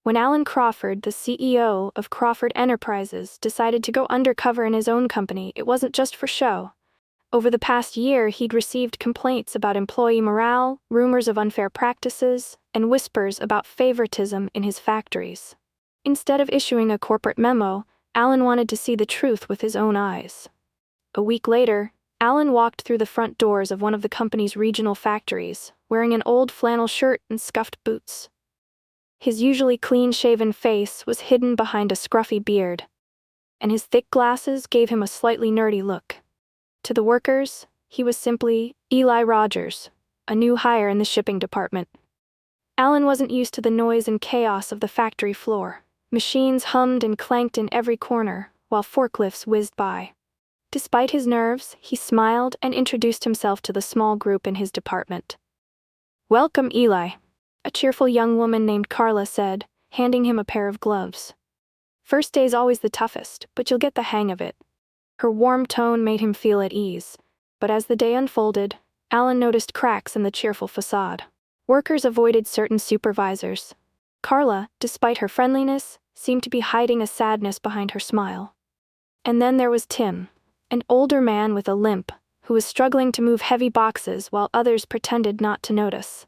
When Alan Crawford, the CEO of Crawford Enterprises, decided to go undercover in his own company, it wasn't just for show. Over the past year, he'd received complaints about employee morale, rumors of unfair practices, and whispers about favoritism in his factories. Instead of issuing a corporate memo, Alan wanted to see the truth with his own eyes. A week later, Alan walked through the front doors of one of the company's regional factories, wearing an old flannel shirt and scuffed boots. His usually clean-shaven face was hidden behind a scruffy beard, and his thick glasses gave him a slightly nerdy look. To the workers, he was simply Eli Rogers, a new hire in the shipping department. Alan wasn't used to the noise and chaos of the factory floor. Machines hummed and clanked in every corner, while forklifts whizzed by. Despite his nerves, he smiled and introduced himself to the small group in his department. "Welcome, Eli," a cheerful young woman named Carla said, handing him a pair of gloves. "First day's always the toughest, but you'll get the hang of it." Her warm tone made him feel at ease, but as the day unfolded, Alan noticed cracks in the cheerful facade. Workers avoided certain supervisors. Carla, despite her friendliness, seemed to be hiding a sadness behind her smile. And then there was Tim, an older man with a limp, who was struggling to move heavy boxes while others pretended not to notice.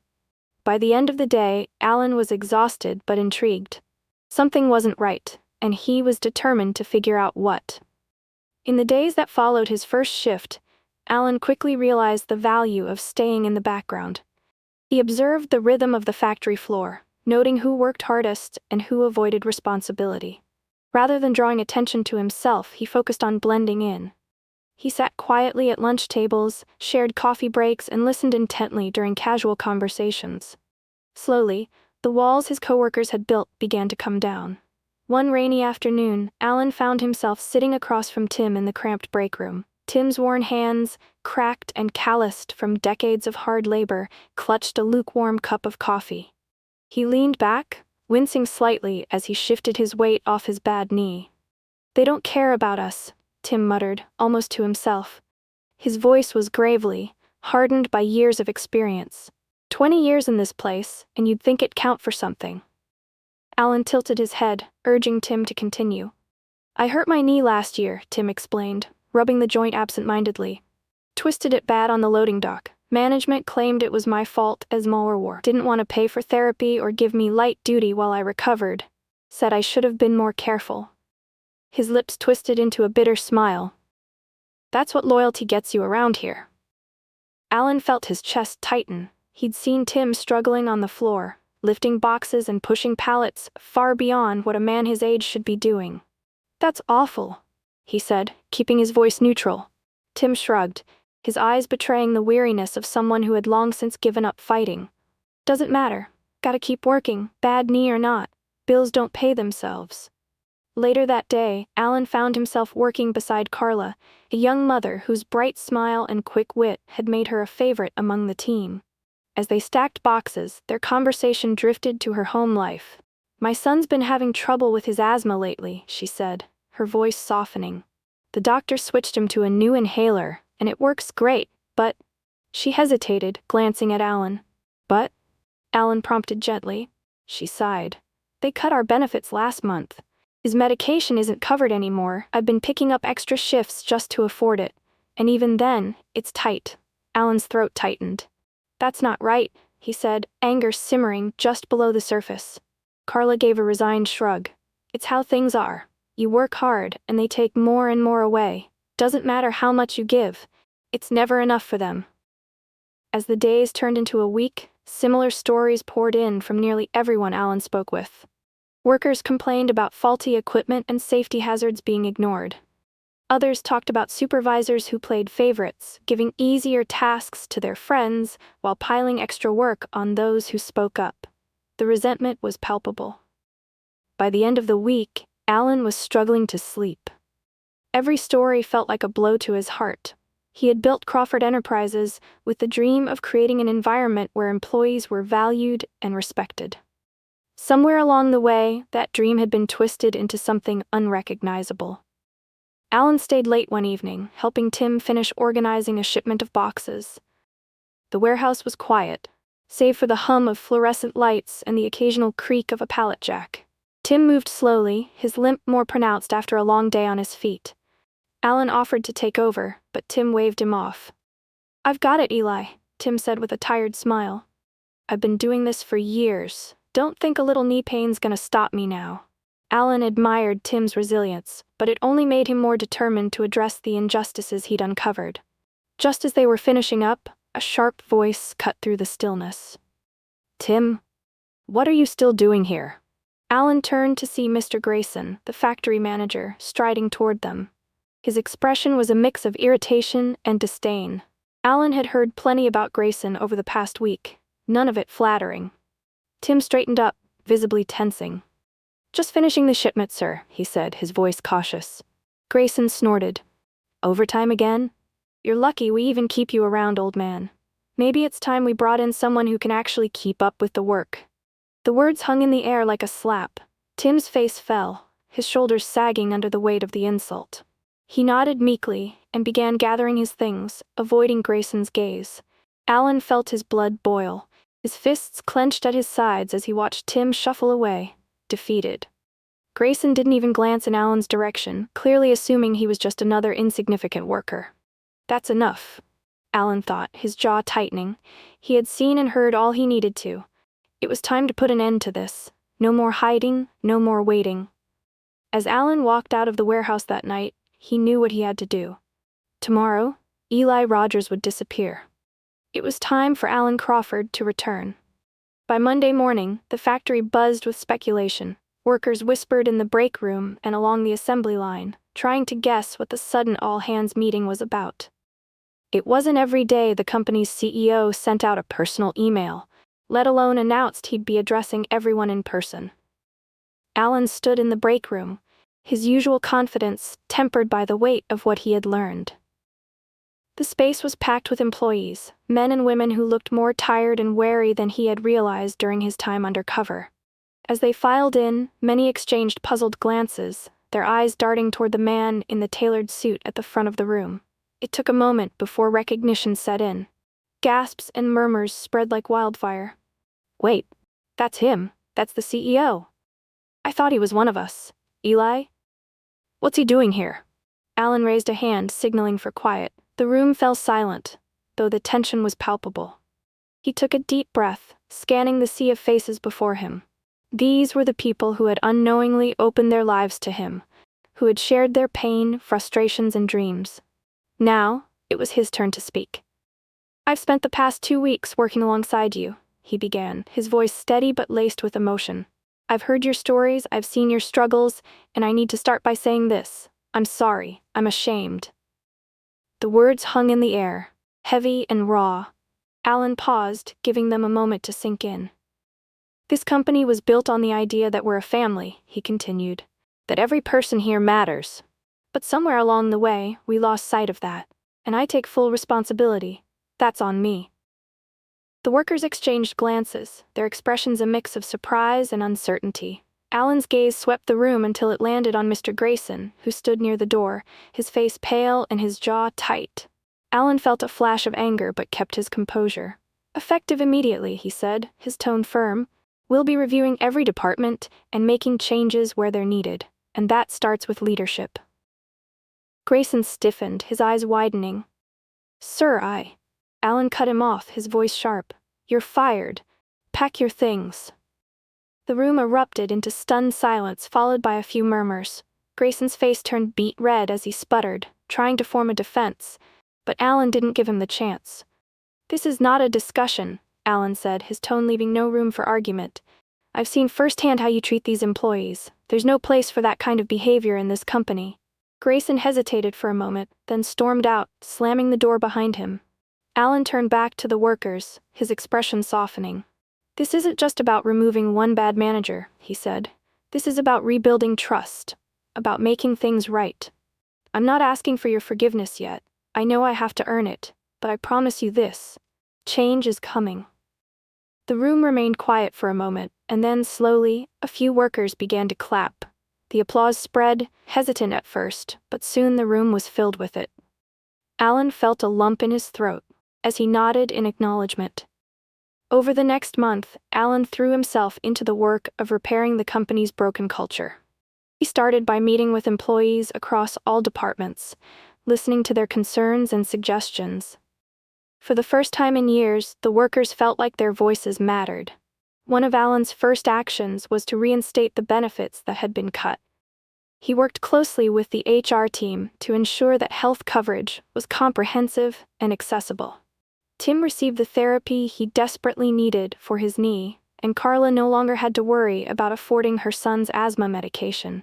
By the end of the day, Alan was exhausted but intrigued. Something wasn't right, and he was determined to figure out what. In the days that followed his first shift, Alan quickly realized the value of staying in the background. He observed the rhythm of the factory floor, noting who worked hardest and who avoided responsibility. Rather than drawing attention to himself, he focused on blending in. He sat quietly at lunch tables, shared coffee breaks, and listened intently during casual conversations. Slowly, the walls his coworkers had built began to come down. One rainy afternoon, Alan found himself sitting across from Tim in the cramped break room. Tim's worn hands, cracked and calloused from decades of hard labor, clutched a lukewarm cup of coffee. He leaned back, wincing slightly as he shifted his weight off his bad knee. "They don't care about us," Tim muttered, almost to himself. His voice was gravely, hardened by years of experience. 20 years in this place, and you'd think it'd count for something. Alan tilted his head, urging Tim to continue. "I hurt my knee last year," Tim explained, rubbing the joint absent-mindedly. "Twisted it bad on the loading dock. Management claimed it was my fault as Moore didn't want to pay for therapy or give me light duty while I recovered. Said I should have been more careful." His lips twisted into a bitter smile. "That's what loyalty gets you around here." Alan felt his chest tighten. He'd seen Tim struggling on the floor, lifting boxes and pushing pallets far beyond what a man his age should be doing. "That's awful," he said, keeping his voice neutral. Tim shrugged, his eyes betraying the weariness of someone who had long since given up fighting. "Doesn't matter. Gotta keep working, bad knee or not. Bills don't pay themselves." Later that day, Alan found himself working beside Carla, a young mother whose bright smile and quick wit had made her a favorite among the team. As they stacked boxes, their conversation drifted to her home life. "My son's been having trouble with his asthma lately," she said, her voice softening. "The doctor switched him to a new inhaler, and it works great, but—" She hesitated, glancing at Alan. "But?" Alan prompted gently. She sighed. "They cut our benefits last month. His medication isn't covered anymore. I've been picking up extra shifts just to afford it. And even then, it's tight." Alan's throat tightened. "That's not right," he said, anger simmering just below the surface. Carla gave a resigned shrug. "It's how things are. You work hard, and they take more and more away. Doesn't matter how much you give. It's never enough for them." As the days turned into a week, similar stories poured in from nearly everyone Alan spoke with. Workers complained about faulty equipment and safety hazards being ignored. Others talked about supervisors who played favorites, giving easier tasks to their friends while piling extra work on those who spoke up. The resentment was palpable. By the end of the week, Alan was struggling to sleep. Every story felt like a blow to his heart. He had built Crawford Enterprises with the dream of creating an environment where employees were valued and respected. Somewhere along the way, that dream had been twisted into something unrecognizable. Alan stayed late one evening, helping Tim finish organizing a shipment of boxes. The warehouse was quiet. save for the hum of fluorescent lights and the occasional creak of a pallet jack. Tim moved slowly, his limp more pronounced after a long day on his feet. Alan offered to take over, but Tim waved him off. "I've got it, Eli," Tim said with a tired smile. "I've been doing this for years. Don't think a little knee pain's gonna stop me now." Alan admired Tim's resilience, but it only made him more determined to address the injustices he'd uncovered. Just as they were finishing up, a sharp voice cut through the stillness. "Tim, what are you still doing here?" Alan turned to see Mr. Grayson, the factory manager, striding toward them. His expression was a mix of irritation and disdain. Alan had heard plenty about Grayson over the past week, none of it flattering. Tim straightened up, visibly tensing. "Just finishing the shipment, sir," he said, his voice cautious. Grayson snorted. "Overtime again? You're lucky we even keep you around, old man. Maybe it's time we brought in someone who can actually keep up with the work." The words hung in the air like a slap. Tim's face fell, his shoulders sagging under the weight of the insult. He nodded meekly and began gathering his things, avoiding Grayson's gaze. Alan felt his blood boil, his fists clenched at his sides as he watched Tim shuffle away, defeated. Grayson didn't even glance in Alan's direction, clearly assuming he was just another insignificant worker. "That's enough," Alan thought, his jaw tightening. He had seen and heard all he needed to. It was time to put an end to this. No more hiding, no more waiting. As Alan walked out of the warehouse that night, he knew what he had to do. Tomorrow, Eli Rogers would disappear. It was time for Alan Crawford to return. By Monday morning, the factory buzzed with speculation. Workers whispered in the break room and along the assembly line, trying to guess what the sudden all-hands meeting was about. It wasn't every day the company's CEO sent out a personal email, let alone announced he'd be addressing everyone in person. Alan stood in the break room, his usual confidence tempered by the weight of what he had learned. The space was packed with employees, men and women who looked more tired and wary than he had realized during his time undercover. As they filed in, many exchanged puzzled glances, their eyes darting toward the man in the tailored suit at the front of the room. It took a moment before recognition set in. Gasps and murmurs spread like wildfire. "Wait, that's him. That's the CEO. I thought he was one of us. Eli? What's he doing here?" Alan raised a hand, signaling for quiet. The room fell silent, though the tension was palpable. He took a deep breath, scanning the sea of faces before him. These were the people who had unknowingly opened their lives to him, who had shared their pain, frustrations, and dreams. Now, it was his turn to speak. "I've spent the past 2 weeks working alongside you," he began, his voice steady but laced with emotion. "I've heard your stories, I've seen your struggles, and I need to start by saying this. I'm sorry, I'm ashamed." The words hung in the air, heavy and raw. Alan paused, giving them a moment to sink in. "This company was built on the idea that we're a family," he continued, "that every person here matters. But somewhere along the way, we lost sight of that, and I take full responsibility. That's on me." The workers exchanged glances, their expressions a mix of surprise and uncertainty. Alan's gaze swept the room until it landed on Mr. Grayson, who stood near the door, his face pale and his jaw tight. Alan felt a flash of anger but kept his composure. "Effective immediately," he said, his tone firm. "We'll be reviewing every department and making changes where they're needed, and that starts with leadership." Grayson stiffened, his eyes widening. "Sir, Alan cut him off, his voice sharp. "You're fired. Pack your things." The room erupted into stunned silence, followed by a few murmurs. Grayson's face turned beet red as he sputtered, trying to form a defense, but Alan didn't give him the chance. "This is not a discussion," Alan said, his tone leaving no room for argument. "I've seen firsthand how you treat these employees. There's no place for that kind of behavior in this company." Grayson hesitated for a moment, then stormed out, slamming the door behind him. Alan turned back to the workers, his expression softening. "This isn't just about removing one bad manager," he said. "This is about rebuilding trust, about making things right. I'm not asking for your forgiveness yet. I know I have to earn it, but I promise you this. Change is coming." The room remained quiet for a moment, and then slowly, a few workers began to clap. The applause spread, hesitant at first, but soon the room was filled with it. Alan felt a lump in his throat as he nodded in acknowledgement. Over the next month, Alan threw himself into the work of repairing the company's broken culture. He started by meeting with employees across all departments, listening to their concerns and suggestions. For the first time in years, the workers felt like their voices mattered. One of Alan's first actions was to reinstate the benefits that had been cut. He worked closely with the HR team to ensure that health coverage was comprehensive and accessible. Tim received the therapy he desperately needed for his knee, and Carla no longer had to worry about affording her son's asthma medication.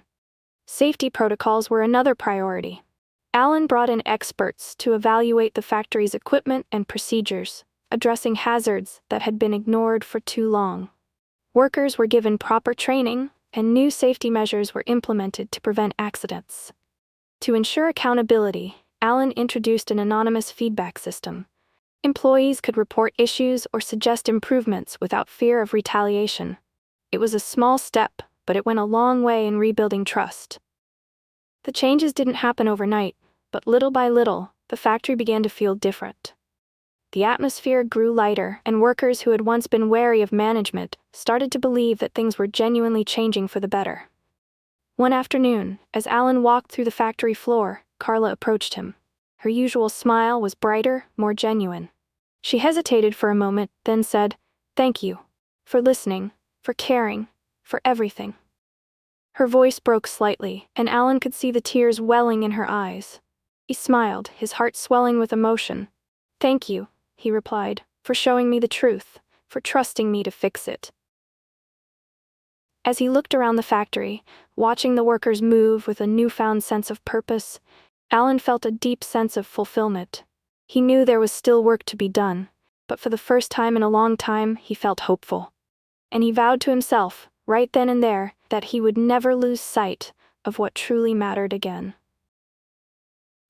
Safety protocols were another priority. Alan brought in experts to evaluate the factory's equipment and procedures, addressing hazards that had been ignored for too long. Workers were given proper training, and new safety measures were implemented to prevent accidents. To ensure accountability, Alan introduced an anonymous feedback system. Employees could report issues or suggest improvements without fear of retaliation. It was a small step, but it went a long way in rebuilding trust. The changes didn't happen overnight, but little by little, the factory began to feel different. The atmosphere grew lighter, and workers who had once been wary of management started to believe that things were genuinely changing for the better. One afternoon, as Alan walked through the factory floor, Carla approached him. Her usual smile was brighter, more genuine. She hesitated for a moment, then said, "Thank you. For listening, for caring, for everything." Her voice broke slightly, and Alan could see the tears welling in her eyes. He smiled, his heart swelling with emotion. "Thank you," he replied, "for showing me the truth, for trusting me to fix it." As he looked around the factory, watching the workers move with a newfound sense of purpose, Alan felt a deep sense of fulfillment. He knew there was still work to be done, but for the first time in a long time, he felt hopeful. And he vowed to himself, right then and there, that he would never lose sight of what truly mattered again.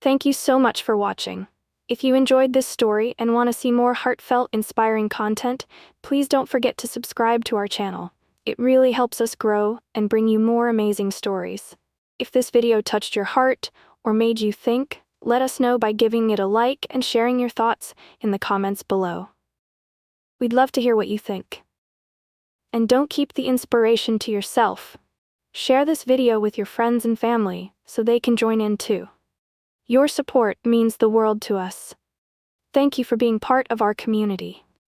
Thank you so much for watching. If you enjoyed this story and want to see more heartfelt, inspiring content, please don't forget to subscribe to our channel. It really helps us grow and bring you more amazing stories. If this video touched your heart or made you think, let us know by giving it a like and sharing your thoughts in the comments below. We'd love to hear what you think. And don't keep the inspiration to yourself. Share this video with your friends and family so they can join in too. Your support means the world to us. Thank you for being part of our community.